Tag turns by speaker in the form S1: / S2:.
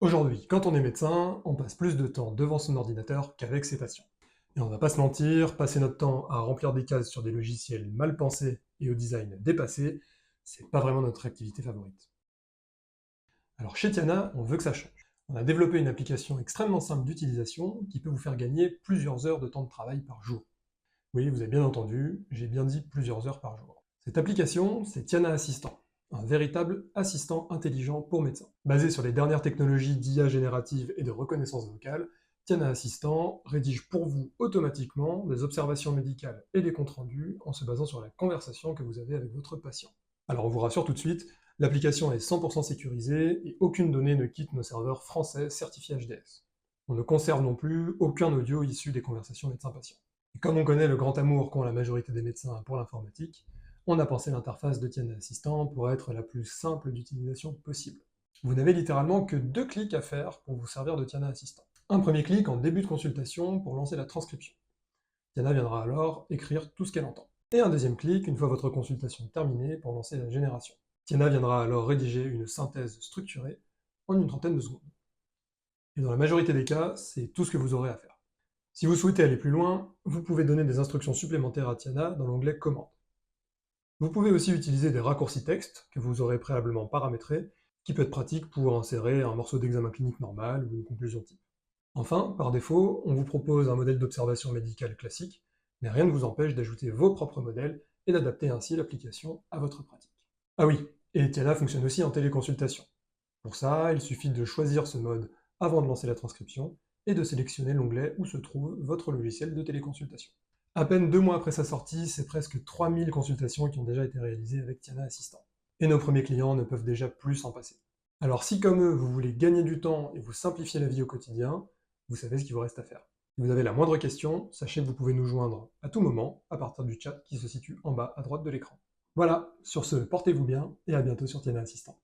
S1: Aujourd'hui, quand on est médecin, on passe plus de temps devant son ordinateur qu'avec ses patients. Et on va pas se mentir, passer notre temps à remplir des cases sur des logiciels mal pensés et au design dépassé, c'est pas vraiment notre activité favorite. Alors chez Tiana, on veut que ça change. On a développé une application extrêmement simple d'utilisation qui peut vous faire gagner plusieurs heures de temps de travail par jour. Oui, vous avez bien entendu, j'ai bien dit plusieurs heures par jour. Cette application, c'est Tiana Assistant, un véritable assistant intelligent pour médecins. Basé sur les dernières technologies d'IA générative et de reconnaissance vocale, Tiana Assistant rédige pour vous automatiquement des observations médicales et des comptes rendus en se basant sur la conversation que vous avez avec votre patient. Alors on vous rassure tout de suite, l'application est 100% sécurisée et aucune donnée ne quitte nos serveurs français certifiés HDS. On ne conserve non plus aucun audio issu des conversations médecin-patient. Et comme on connaît le grand amour qu'ont la majorité des médecins pour l'informatique, on a pensé l'interface de Tiana Assistant pour être la plus simple d'utilisation possible. Vous n'avez littéralement que 2 clics à faire pour vous servir de Tiana Assistant. Un premier clic en début de consultation pour lancer la transcription. Tiana viendra alors écrire tout ce qu'elle entend. Et un deuxième clic une fois votre consultation terminée pour lancer la génération. Tiana viendra alors rédiger une synthèse structurée en une trentaine de secondes. Et dans la majorité des cas, c'est tout ce que vous aurez à faire. Si vous souhaitez aller plus loin, vous pouvez donner des instructions supplémentaires à Tiana dans l'onglet Commandes. Vous pouvez aussi utiliser des raccourcis texte que vous aurez préalablement paramétrés, qui peut être pratique pour insérer un morceau d'examen clinique normal ou une conclusion type. Enfin, par défaut, on vous propose un modèle d'observation médicale classique, mais rien ne vous empêche d'ajouter vos propres modèles et d'adapter ainsi l'application à votre pratique. Ah oui, et Tiana fonctionne aussi en téléconsultation. Pour ça, il suffit de choisir ce mode avant de lancer la transcription et de sélectionner l'onglet où se trouve votre logiciel de téléconsultation. À peine 2 mois après sa sortie, c'est presque 3000 consultations qui ont déjà été réalisées avec Tiana Assistant. Et nos premiers clients ne peuvent déjà plus s'en passer. Alors si comme eux, vous voulez gagner du temps et vous simplifier la vie au quotidien, vous savez ce qu'il vous reste à faire. Si vous avez la moindre question, sachez que vous pouvez nous joindre à tout moment à partir du chat qui se situe en bas à droite de l'écran. Voilà, sur ce, portez-vous bien et à bientôt sur Tiana Assistant.